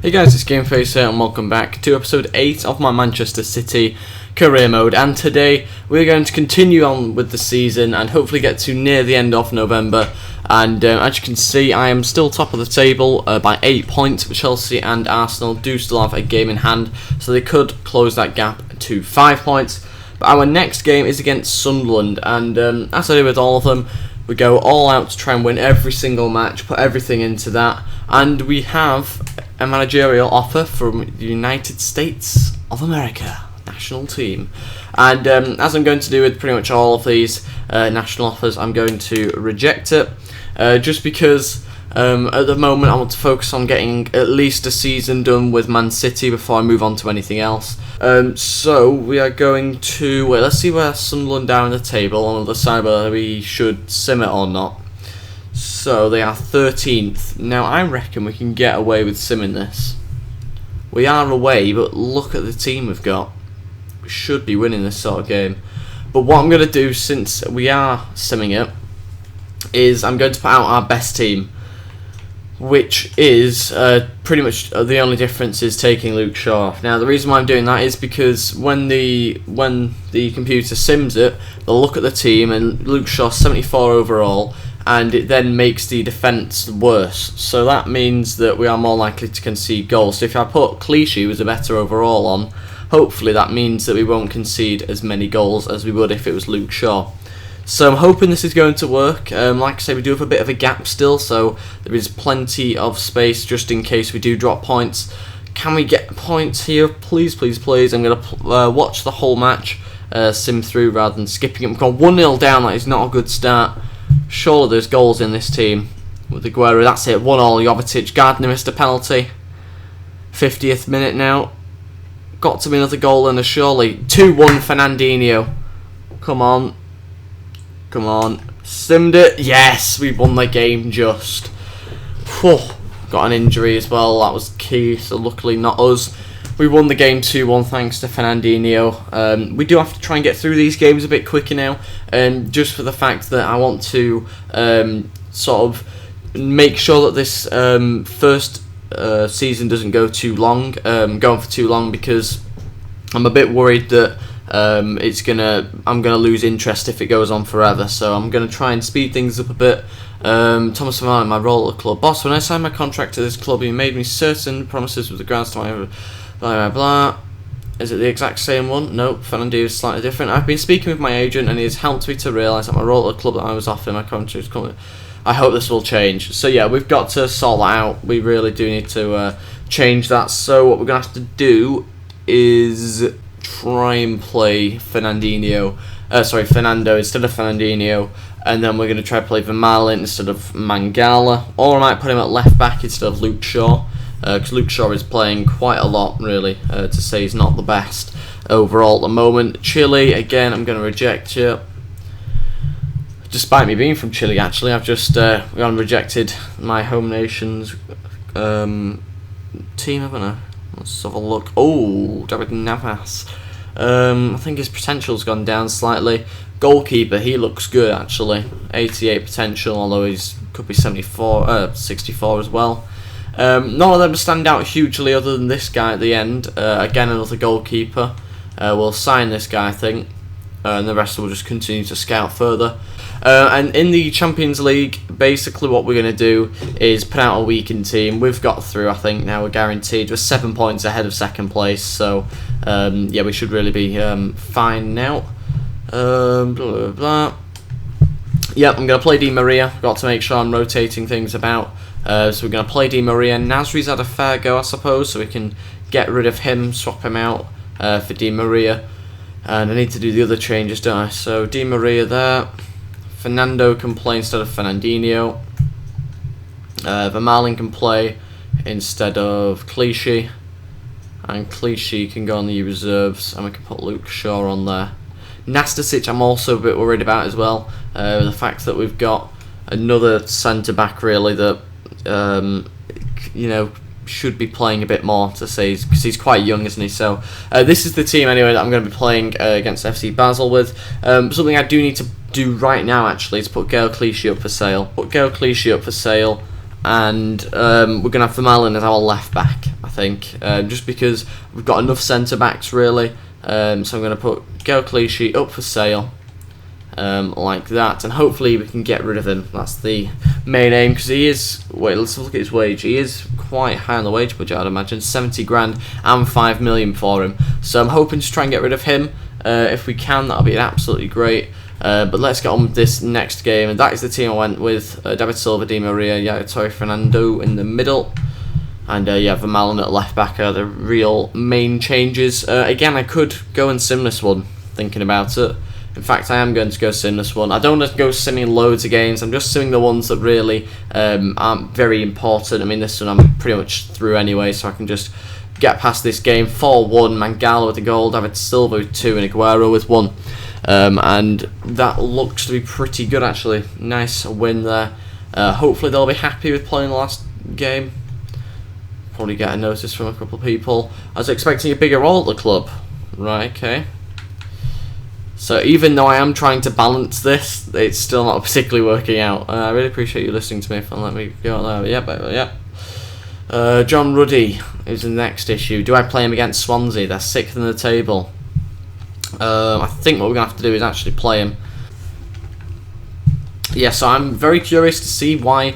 Hey guys, it's GameFace here and welcome back to episode 8 of my Manchester City career mode, and today we're going to continue on with the season and hopefully get to near the end of November. And as you can see, I am still top of the table by 8 points. Chelsea and Arsenal do still have a game in hand, so they could close that gap to 5 points. But our next game is against Sunderland, and as I do with all of them, we go all out to try and win every single match, put everything into that, and we have a managerial offer from the United States of America national team. And as I'm going to do with pretty much all of these national offers, I'm going to reject it, just because at the moment I want to focus on getting at least a season done with Man.City before I move on to anything else. So we are going to let's see where Sunderland are in the table on the other side, whether we should sim it or not. So they are 13th. Now I reckon we can get away with simming this. We are away, but look at the team we've got. We should be winning this sort of game. But what I'm going to do, since we are simming it, is I'm going to put out our best team, which is pretty much the only difference is taking Luke Shaw off. Now the reason why I'm doing that is because when the computer sims it, they'll look at the team and Luke Shaw 74 overall, and it then makes the defence worse. So that means that we are more likely to concede goals. So if I put Clichy, who was a better overall, on, hopefully that means that we won't concede as many goals as we would if it was Luke Shaw. So I'm hoping this is going to work. Like I say, we do have a bit of a gap still, so there is plenty of space just in case we do drop points. Can we get points here? Please, please, please. I'm going to watch the whole match, sim through rather than skipping it. We've gone 1-0 down. That is not a good start. Surely there's goals in this team. With Aguero, that's it. 1-1. Jovetic. Gardner missed a penalty. 50th minute now. Got to be another goal in a surely. 2-1 Fernandinho. Come on. Come on. Simmed it. Yes, we won the game just. Whew. Got an injury as well. That was key. So luckily not us. We won the game 2-1 thanks to Fernandinho. We do have to try and get through these games a bit quicker now, just for the fact that I want to sort of make sure that this first season doesn't go too long, go on for too long, because I'm a bit worried that I'm gonna lose interest if it goes on forever. So I'm gonna try and speed things up a bit. Thomas Van, my role at the club boss. When I signed my contract to this club, he made me certain promises with regards to my blah blah blah. Is it the exact same one? Nope, Fernandinho is slightly different. I've been speaking with my agent and he has helped me to realise that my role at the club that I was offered my contract is coming. I hope this will change. So yeah, we've got to sort that out. We really do need to change that. So what we're going to have to do is try and play Fernando instead of Fernandinho, and then we're going to try to play Vermaelen instead of Mangala, or I might put him at left back instead of Luke Shaw, because Luke Shaw is playing quite a lot, really, to say he's not the best overall at the moment. Chile, again, I'm going to reject you. Despite me being from Chile, actually, I've just rejected my home nation's team, haven't I? Let's have a look. Oh, David Navas. I think his potential's gone down slightly. Goalkeeper, he looks good actually. 88 potential, although he's could be 64 as well. None of them stand out hugely other than this guy at the end. Again, another goalkeeper. We'll sign this guy, I think. And the rest will just continue to scout further. And in the Champions League, basically what we're going to do is put out a weakened team. We've got through, I think, now we're guaranteed. We're 7 points ahead of second place, so yeah, we should really be fine now. Blah, blah, blah. Yep, I'm going to play Di Maria. Got to make sure I'm rotating things about. So we're going to play Di Maria. Nasri's had a fair go, I suppose, so we can get rid of him, swap him out for Di Maria. And I need to do the other changes, don't I? So Di Maria there. Fernando can play instead of Fernandinho. Vermaelen can play instead of Clichy. And Clichy can go on the reserves, and we can put Luke Shaw on there. Nastasic I'm also a bit worried about as well. The fact that we've got another centre-back really that, should be playing a bit more, to say, because he's quite young, isn't he? So this is the team anyway that I'm going to be playing against FC Basel with. Something I do need to do right now actually is put Gael Clichy up for sale. And we're going to have Vermaelen as our left back, I think, just because we've got enough centre-backs, really. So I'm going to put Go Clichy up for sale, like that, and hopefully we can get rid of him. That's the main aim, because he is, wait, let's look at his wage. He is quite high on the wage budget, I'd imagine, 70 grand and 5 million for him. So I'm hoping to try and get rid of him. If we can, that'll be absolutely great. But let's get on with this next game, and that is the team I went with. David Silva, Di Maria, Yaya Toure, Fernando in the middle, and Vermaelen at left back are the real main changes. Again, I could go and sim this one, thinking about it. In fact, I am going to go sim this one. I don't want to go simming loads of games. I'm just simming the ones that really aren't very important. I mean, this one I'm pretty much through anyway, so I can just get past this game. 4-1, Mangala with a goal, David Silva with 2, and Aguero with 1. And that looks to be pretty good, actually. Nice win there. Hopefully they'll be happy with playing the last game. Probably get a notice from a couple of people. I was expecting a bigger role at the club. Right, okay. So even though I am trying to balance this, it's still not particularly working out. I really appreciate you listening to me and let me go out there. Yep. John Ruddy is the next issue. Do I play him against Swansea? They're 6th in the table. I think what we're going to have to do is actually play him. Yeah, so I'm very curious to see why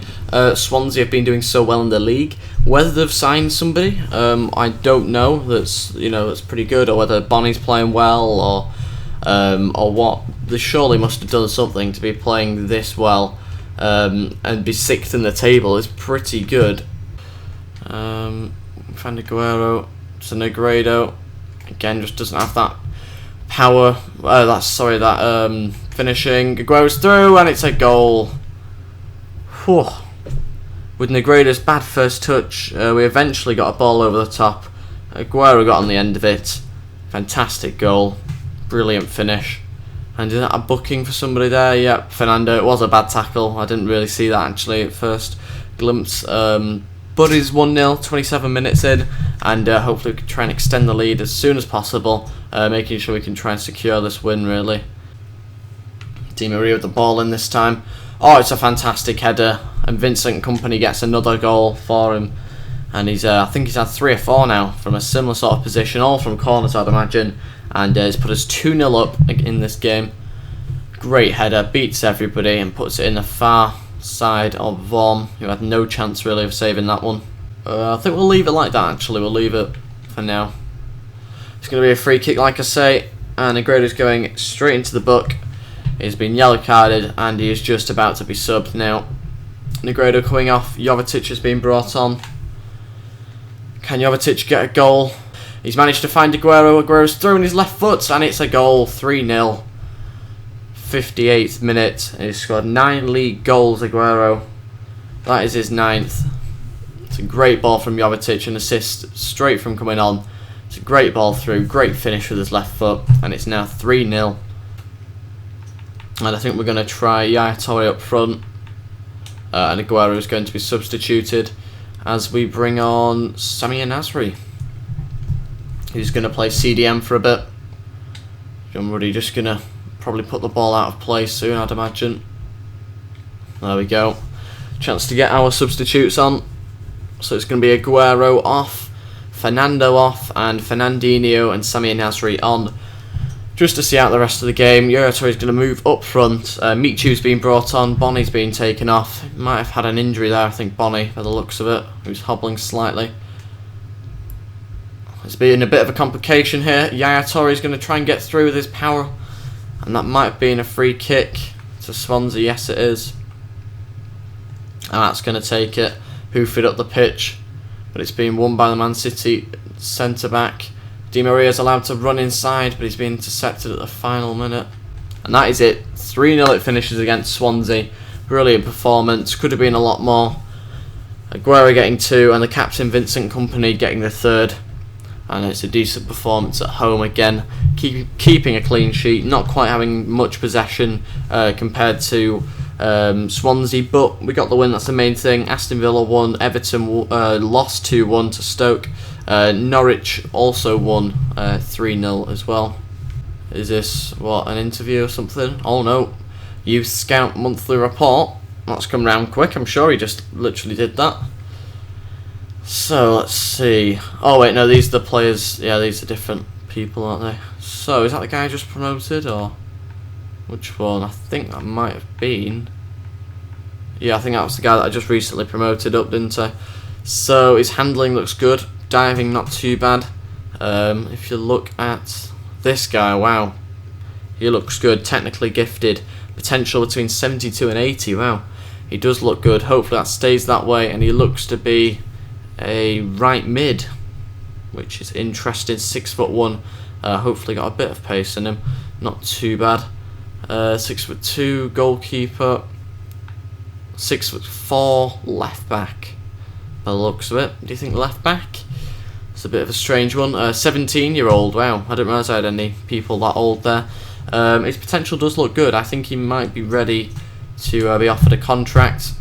Swansea have been doing so well in the league. Whether they've signed somebody, I don't know. That's pretty good, or whether Bonnie's playing well, or what. They surely must have done something to be playing this well, and be 6th in the table is pretty good. Van de Guerrero, Negredo, again, just doesn't have that power. That finishing. Aguero's through, and it's a goal. Whew. With Negredo's bad first touch, we eventually got a ball over the top. Aguero got on the end of it. Fantastic goal. Brilliant finish. And is that a booking for somebody there? Yep, Fernando. It was a bad tackle. I didn't really see that actually at first glimpse. But it's 1-0, 27 minutes in, and hopefully we can try and extend the lead as soon as possible, making sure we can try and secure this win, really. Di Maria with the ball in this time. Oh, it's a fantastic header, and Vincent Kompany gets another goal for him. And I think he's had 3 or 4 now from a similar sort of position, all from corners, I'd imagine. And he's put us 2-0 up in this game. Great header, beats everybody, and puts it in the far side of Vorm, who had no chance really of saving that one. I think we'll leave it like that, actually. We'll leave it for now. It's going to be a free kick, like I say, and Negredo's going straight into the book. He's been yellow carded, and he is just about to be subbed now. Negredo coming off, Jovetic has been brought on. Can Jovetic get a goal? He's managed to find Aguero. Aguero's throwing his left foot, and it's a goal. 3-0. 58th minute. He's scored 9 league goals, Aguero. That is his 9th. It's a great ball from Jovetic, an assist straight from coming on. It's a great ball through, great finish with his left foot, and it's now 3-0. And I think we're going to try Yaya Toure up front, and Aguero is going to be substituted as we bring on Samir Nasri, who's going to play CDM for a bit. John Ruddy just going to probably put the ball out of play soon, I'd imagine. There we go. Chance to get our substitutes on. So it's going to be Aguero off, Fernando off, and Fernandinho and Samir Nasri on, just to see out the rest of the game. Yaya Toure is going to move up front. Michu's been brought on. Bonnie's been taken off. Might have had an injury there, I think, Bonnie, by the looks of it. Who's hobbling slightly. There's been a bit of a complication here. Yaya Toure is going to try and get through with his power. And that might have been a free kick to Swansea. Yes, it is. And that's going to take it. Hoof it up the pitch. But it's been won by the Man.City centre-back. Di Maria's allowed to run inside, but he's been intercepted at the final minute. And that is it. 3-0 it finishes against Swansea. Brilliant performance. Could have been a lot more. Aguero getting 2, and the captain Vincent Kompany getting the 3rd. And it's a decent performance at home again. Keeping a clean sheet, not quite having much possession compared to Swansea, but we got the win, that's the main thing. Aston Villa won, Everton lost 2-1 to Stoke. Norwich also won 3-0 as well. Is this, what, an interview or something? Oh no, Youth Scout monthly report. That's come round quick, I'm sure he just literally did that. So let's see. Oh wait, no, these are the players. Yeah, these are different people, aren't they? So is that the guy I just promoted, or which one? I think that might have been. Yeah, I think that was the guy that I just recently promoted up, didn't I? So his handling looks good, diving not too bad. If you look at this guy, wow, he looks good. Technically gifted, potential between 72 and 80. Wow, he does look good. Hopefully that stays that way, and he looks to be a right mid, which is interesting. 6'1". Hopefully got a bit of pace in him, not too bad. 6'2" goalkeeper, 6'4" left back. By the looks of it, do you think left back? It's a bit of a strange one. 17-year-old. Wow, I didn't realise I had any people that old there. His potential does look good. I think he might be ready to be offered a contract.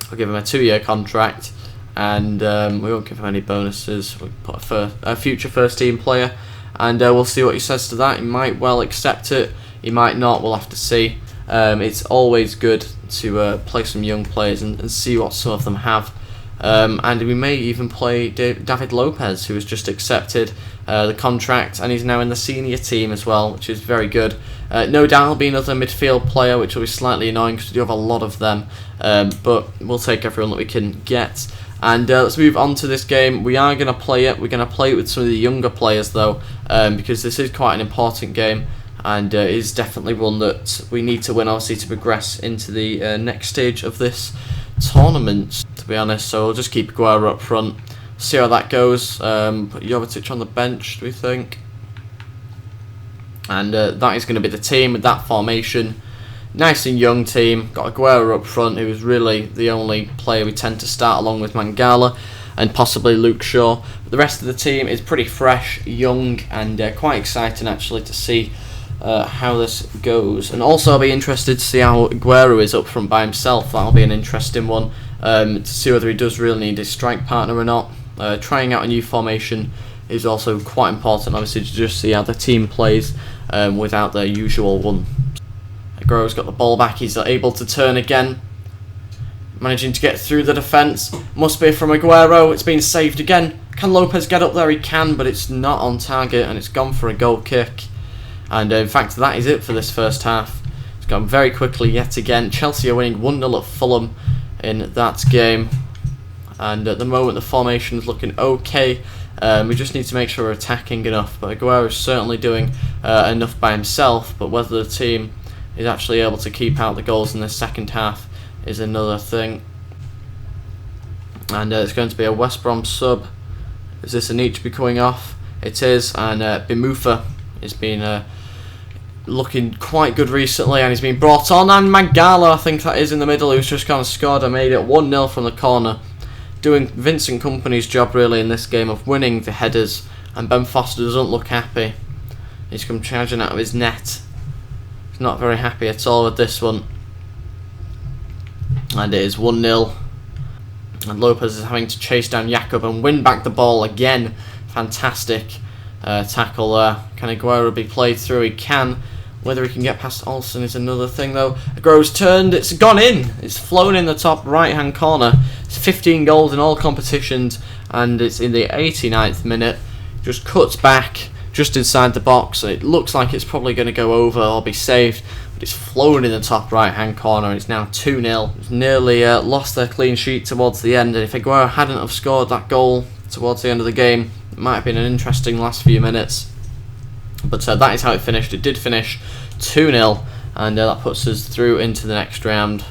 I'll give him a 2-year contract. And we won't give him any bonuses. We'll put a future first team player, and we'll see what he says to that. He might well accept it, he might not, we'll have to see. It's always good to play some young players and see what some of them have. And we may even play David Lopez, who has just accepted the contract, and he's now in the senior team as well, which is very good. No doubt he'll be another midfield player, which will be slightly annoying because we do have a lot of them, but we'll take everyone that we can get. And let's move on to this game. We are going to play it. We're going to play it with some of the younger players, though, because this is quite an important game, and it is definitely one that we need to win, obviously, to progress into the next stage of this tournament, to be honest. So we'll just keep Aguero up front, see how that goes. Put Jovetic on the bench, do we think? And that is going to be the team with that formation. Nice and young team. Got Aguero up front, who is really the only player we tend to start, along with Mangala and possibly Luke Shaw. But the rest of the team is pretty fresh, young, and quite exciting actually to see how this goes. And also I'll be interested to see how Aguero is up front by himself. That'll be an interesting one, to see whether he does really need his strike partner or not. Trying out a new formation is also quite important, obviously, to just see how the team plays without their usual one. Aguero's got the ball back, he's able to turn again, managing to get through the defence. Must be from Aguero, it's been saved again. Can Lopez get up there? He can, but it's not on target, and it's gone for a goal kick. And in fact, that is it for this first half. It's gone very quickly yet again. Chelsea are winning 1-0 at Fulham in that game, and at the moment the formation is looking okay. We just need to make sure we're attacking enough, but Aguero is certainly doing enough by himself, but whether the team is actually able to keep out the goals in the second half is another thing. And it's going to be a West Brom sub. Is this Anichbe coming off? It is, and Bimufa has been looking quite good recently, and he's been brought on, and Mangala, I think that is in the middle, who's just kind of scored and made it 1-0 from the corner. Doing Vincent Kompany's job really in this game of winning the headers, and Ben Foster doesn't look happy. He's come charging out of his net. Not very happy at all with this one, and it is 1-0, and Lopez is having to chase down Jakob and win back the ball again. Fantastic tackle there. Can Aguero be played through? He can. Whether he can get past Olsen is another thing, though. Aguero's turned, it's gone in, it's flown in the top right hand corner. It's 15 goals in all competitions, and it's in the 89th minute. Just cuts back just inside the box. It looks like it's probably going to go over or be saved, but it's flown in the top right hand corner. It's now 2-0. It's nearly lost their clean sheet towards the end, and if Aguero hadn't have scored that goal towards the end of the game, it might have been an interesting last few minutes. But that is how it finished. It did finish 2-0, and that puts us through into the next round.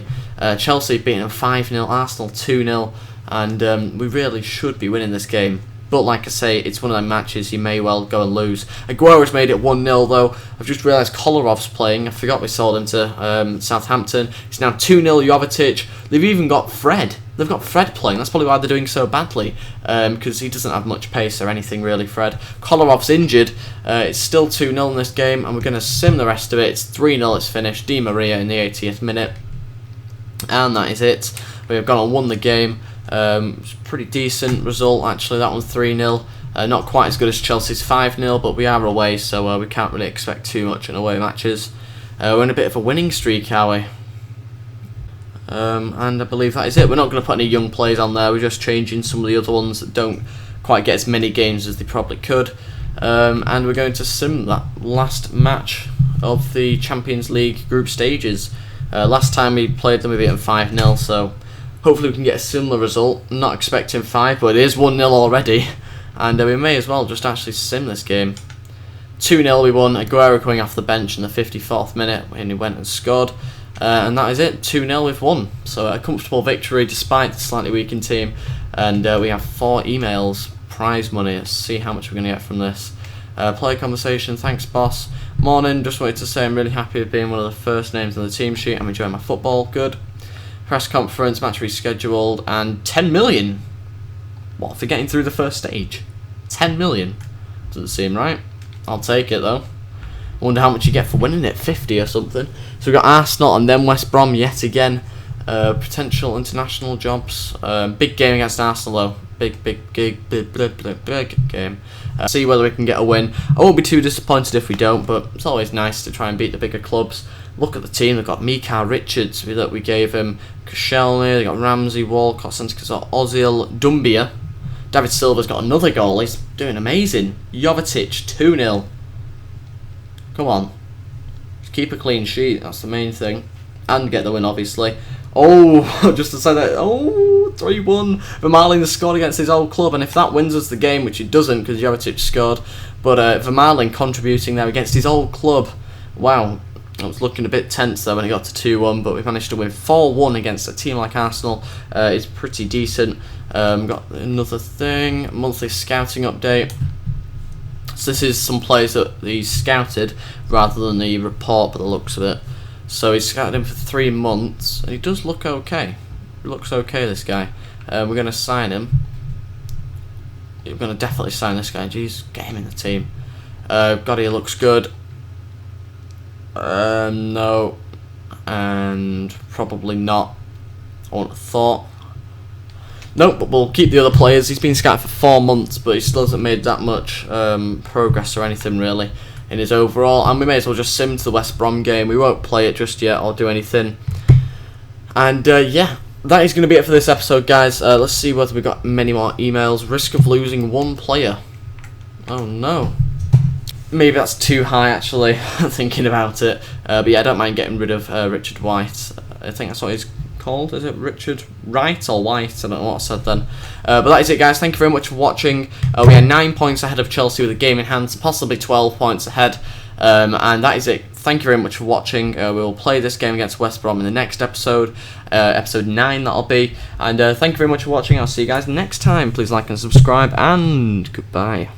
Chelsea beating them 5-0, Arsenal 2-0, and we really should be winning this game. But like I say, it's one of them matches you may well go and lose. Aguero's made it 1-0 though. I've just realised Kolarov's playing. I forgot we sold him to Southampton. It's now 2-0 Jovetic. They've even got Fred. They've got Fred playing. That's probably why they're doing so badly, because he doesn't have much pace or anything really, Fred. Kolarov's injured. It's still 2-0 in this game, and we're going to sim the rest of it. It's 3-0, it's finished. Di Maria in the 80th minute. And that is it. We've gone and won the game. It's a pretty decent result actually, that one 3-0. Not quite as good as Chelsea's 5-0, but we are away, so we can't really expect too much in away matches. We're in a bit of a winning streak, are we? And I believe that is it. We're not going to put any young players on there. We're just changing some of the other ones that don't quite get as many games as they probably could. And we're going to sim that last match of the Champions League group stages. Last time we played them, we beat them 5-0, so hopefully we can get a similar result. I'm not expecting 5, but it is 1-0 already. And we may as well just actually sim this game. 2-0 we won, Aguero coming off the bench in the 54th minute when he went and scored. And that is it, 2-0 we've won. So a comfortable victory despite the slightly weakened team. And we have 4 emails, prize money. Let's see how much we're going to get from this. Player conversation, thanks boss. Morning, just wanted to say I'm really happy with being one of the first names on the team sheet. I'm enjoying my football, good. Press conference, match rescheduled, and 10 million. What, for getting through the first stage? 10 million? Doesn't seem right. I'll take it though. I wonder how much you get for winning it, 50 or something. So we've got Arsenal and then West Brom yet again. Potential international jobs. Big game against Arsenal though. Big game. See whether we can get a win. I won't be too disappointed if we don't, but it's always nice to try and beat the bigger clubs. Look at the team. They've got Mika Richards that we gave him. Koscielny, they've got Ramsey, Walcott, Senskazor, Ozil, Dumbia. David Silva's got another goal. He's doing amazing. Jovetic, 2-0. Come on. Just keep a clean sheet. That's the main thing. And get the win, obviously. Oh, just to say that. Oh, 3-1. Vermaelen scored against his old club. And if that wins us the game, which it doesn't because Jovetic scored. But Vermaelen contributing there against his old club. Wow. It was looking a bit tense though when it got to 2-1, but we managed to win 4-1 against a team like Arsenal. It's pretty decent. Got another thing, monthly scouting update. So this is some players that he's scouted rather than the report by the looks of it. So he's scouted him for 3 months, and he does look okay. He looks okay, this guy. We're going to sign him. We're going to definitely sign this guy. Jeez, get him in the team. Gotti looks good. No, and probably not. I wouldn't have thought. Nope, but we'll keep the other players. He's been scouted for 4 months, but he still hasn't made that much progress or anything really in his overall. And we may as well just sim to the West Brom game. We won't play it just yet or do anything. And yeah, that is going to be it for this episode, guys. Let's see whether we got many more emails. Risk of losing 1 player. Oh no. Maybe that's too high, actually, thinking about it. But yeah, I don't mind getting rid of Richard White. I think that's what he's called. Is it Richard Wright or White? I don't know what I said then. But that is it, guys. Thank you very much for watching. We are 9 points ahead of Chelsea with a game in hand, possibly 12 points ahead. And that is it. Thank you very much for watching. We will play this game against West Brom in the next episode. Episode 9, that'll be. And thank you very much for watching. I'll see you guys next time. Please like and subscribe, and goodbye.